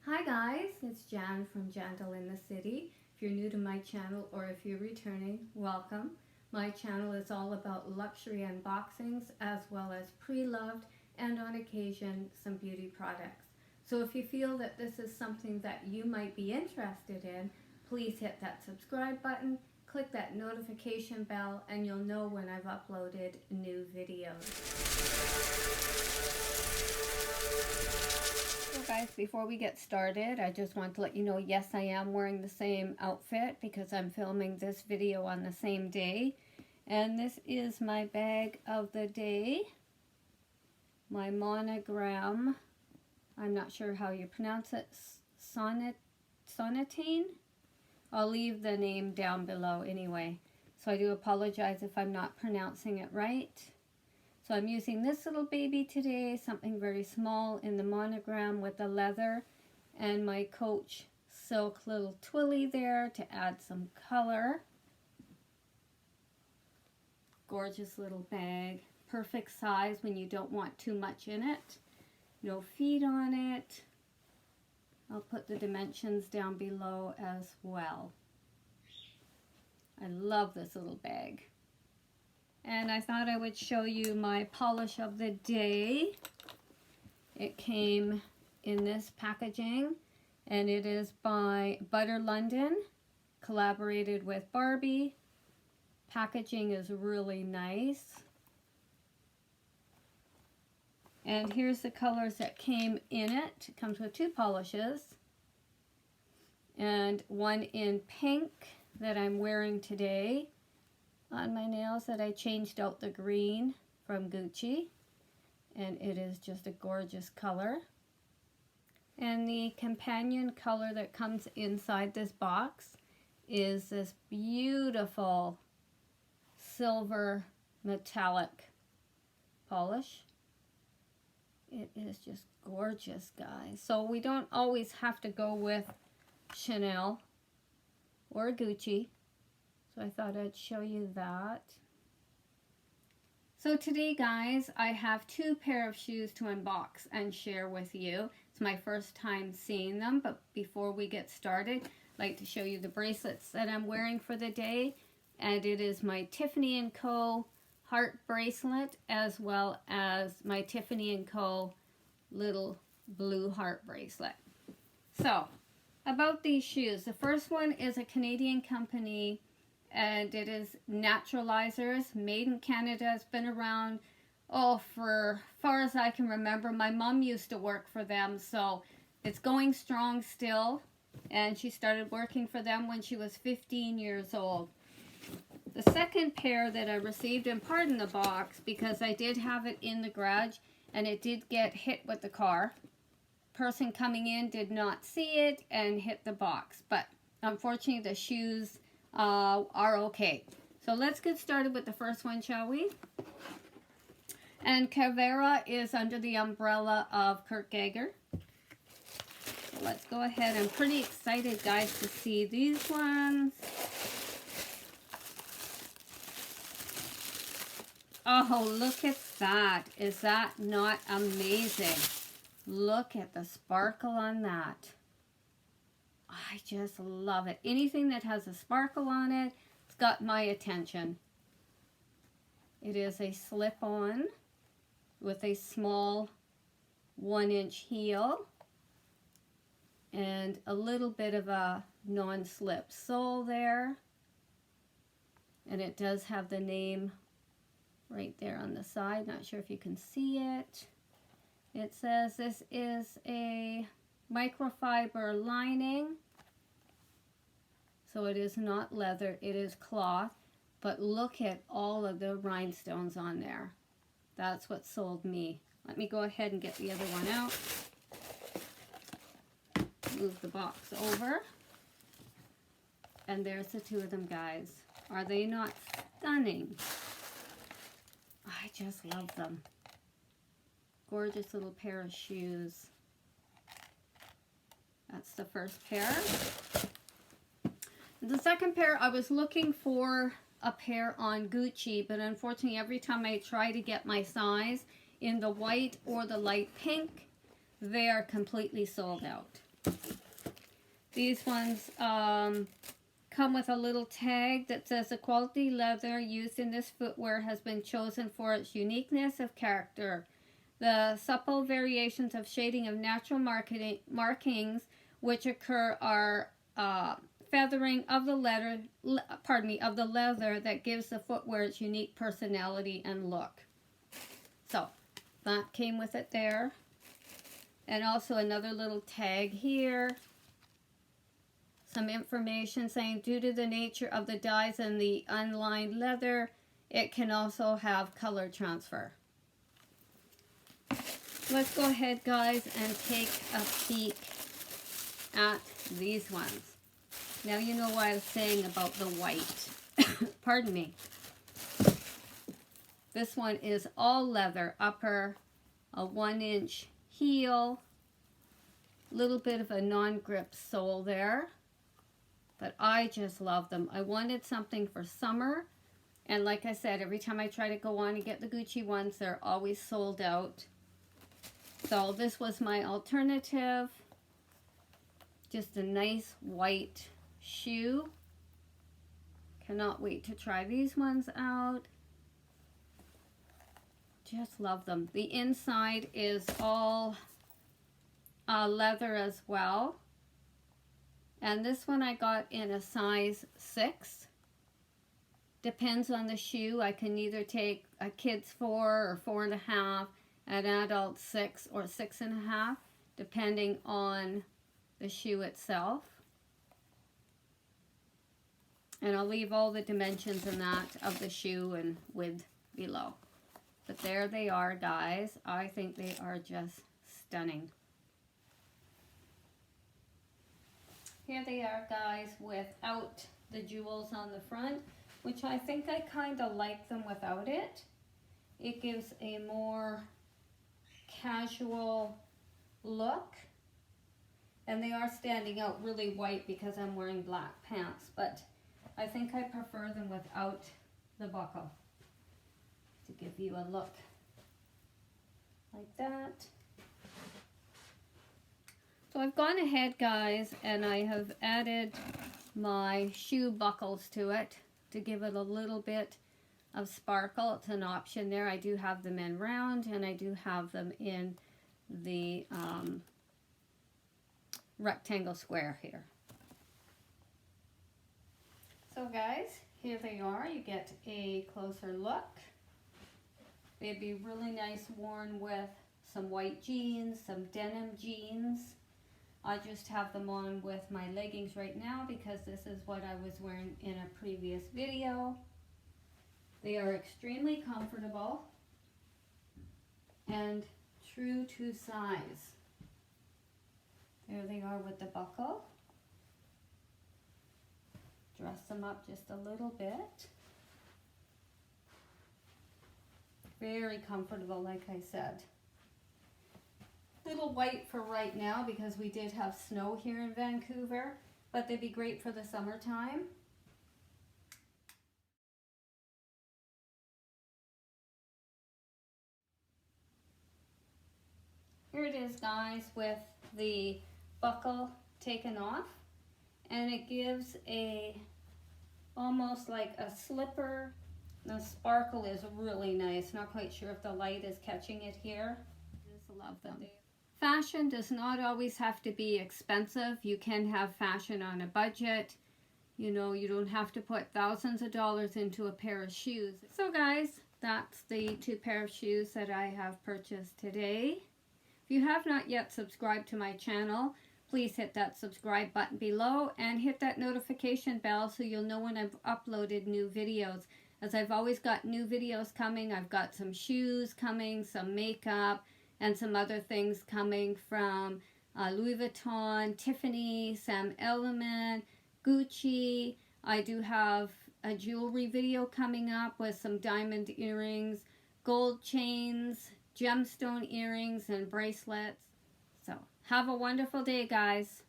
Hi guys, it's Jan from Jandle in the City. If you're new to my channel or if you're returning, welcome. My channel is all about luxury unboxings as well as pre-loved and on occasion some beauty products. So if you feel that this is something that you might be interested in, please hit that subscribe button, click that notification bell, and you'll know when I've uploaded new videos. Guys, before we get started, I just want to let you know, yes, I am wearing the same outfit because I'm filming this video on the same day. And this is my bag of the day. My monogram, I'm not sure how you pronounce it, Sonatine? I'll leave the name down below anyway. So I do apologize if I'm not pronouncing it right. So I'm using this little baby today, something very small in the monogram with the leather, and my Coach silk little twilly there to add some color. Gorgeous little bag, perfect size when you don't want too much in it. No feet on it. I'll put the dimensions down below as well. I love this little bag. And I thought I would show you my polish of the day. It came in this packaging, and it is by Butter London, collaborated with Barbie. Packaging is really nice. And here's the colors that came in it. It comes with two polishes, and one in pink that I'm wearing today on my nails that I changed out the green from Gucci, and it is just a gorgeous color. And the companion color that comes inside this box is this beautiful silver metallic polish. It is just gorgeous, guys. So we don't always have to go with Chanel or Gucci. So I thought I'd show you that. So today, guys, I have two pair of shoes to unbox and share with you. It's my first time seeing them, but before we get started, I'd like to show you the bracelets that I'm wearing for the day. And it is my Tiffany & Co. heart bracelet, as well as my Tiffany & Co. little blue heart bracelet. So, about these shoes. The first one is a Canadian company, and it is Naturalizers, made in Canada. It's been around, for far as I can remember. My mom used to work for them, so it's going strong still. And she started working for them when she was 15 years old. The second pair that I received, and pardon the box, because I did have it in the garage, and it did get hit with the car. Person coming in did not see it and hit the box, but unfortunately the shoes are okay. So let's get started with the first one, shall we? And Carvela is under the umbrella of Kurt Geiger. So let's go ahead. I'm pretty excited, guys, to see these ones. Oh, look at that. Is that not amazing? Look at the sparkle on that. I just love it. Anything that has a sparkle on it, it's got my attention. It is a slip-on with a small 1-inch heel and a little bit of a non-slip sole there. And it does have the name right there on the side. Not sure if you can see it. It says this is a microfiber lining. So it is not leather, it is cloth. But look at all of the rhinestones on there. That's what sold me. Let me go ahead and get the other one out. Move the box over. And there's the two of them, guys. Are they not stunning? I just love them. Gorgeous little pair of shoes. That's the first pair. The second pair, I was looking for a pair on Gucci, but unfortunately every time I try to get my size in the white or the light pink, they are completely sold out. These ones come with a little tag that says the quality leather used in this footwear has been chosen for its uniqueness of character. The supple variations of shading of natural markings which occur are feathering of the leather, of the leather that gives the footwear its unique personality and look. So that came with it there. And also another little tag here. Some information saying due to the nature of the dyes and the unlined leather, it can also have color transfer. Let's go ahead, guys, and take a peek at these ones. Now you know what I was saying about the white. Pardon me. This one is all leather, upper, a 1-inch heel, little bit of a non-grip sole there. But I just love them. I wanted something for summer. And like I said, every time I try to go on and get the Gucci ones, they're always sold out. So this was my alternative. Just a nice white shoe. Cannot wait to try these ones out. Just love them. The inside is all leather as well. And this one I got in a size 6. Depends on the shoe. I can either take a kid's 4 or 4.5, an adult 6 or 6.5, depending on the shoe itself. And I'll leave all the dimensions in that of the shoe and width below. But there they are, guys. I think they are just stunning. Here they are, guys, without the jewels on the front, which I think I kind of like them without it. It gives a more casual look. And they are standing out really white because I'm wearing black pants, but I think I prefer them without the buckle. To give you a look like that. So I've gone ahead, guys, and I have added my shoe buckles to it to give it a little bit of sparkle. It's an option there. I do have them in round, and I do have them in the rectangle square here. So guys, here they are. You get a closer look. They'd be really nice worn with some white jeans, some denim jeans. I just have them on with my leggings right now because this is what I was wearing in a previous video. They are extremely comfortable and true to size. There they are with the buckle. Dress them up just a little bit. Very comfortable, like I said. Little white for right now because we did have snow here in Vancouver, but they'd be great for the summertime. Here it is, guys, with the buckle taken off, and it gives a almost like a slipper. The sparkle is really nice. Not quite sure if the light is catching it here. I just love them. Fashion does not always have to be expensive. You can have fashion on a budget. You know, you don't have to put thousands of dollars into a pair of shoes. So guys, that's the 2 pair of shoes that I have purchased today. If you have not yet subscribed to my channel, please hit that subscribe button below and hit that notification bell so you'll know when I've uploaded new videos. As I've always got new videos coming. I've got some shoes coming, some makeup, and some other things coming from Louis Vuitton, Tiffany, Sam Element, Gucci. I do have a jewelry video coming up with some diamond earrings, gold chains, gemstone earrings, and bracelets. So have a wonderful day, guys.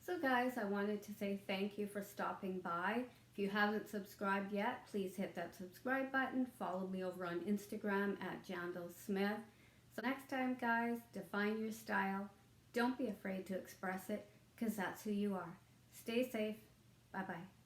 So guys, I wanted to say thank you for stopping by. If you haven't subscribed yet, please hit that subscribe button. Follow me over on Instagram at Jandle Smith. So next time, guys, define your style. Don't be afraid to express it, because that's who you are. Stay safe. Bye-bye.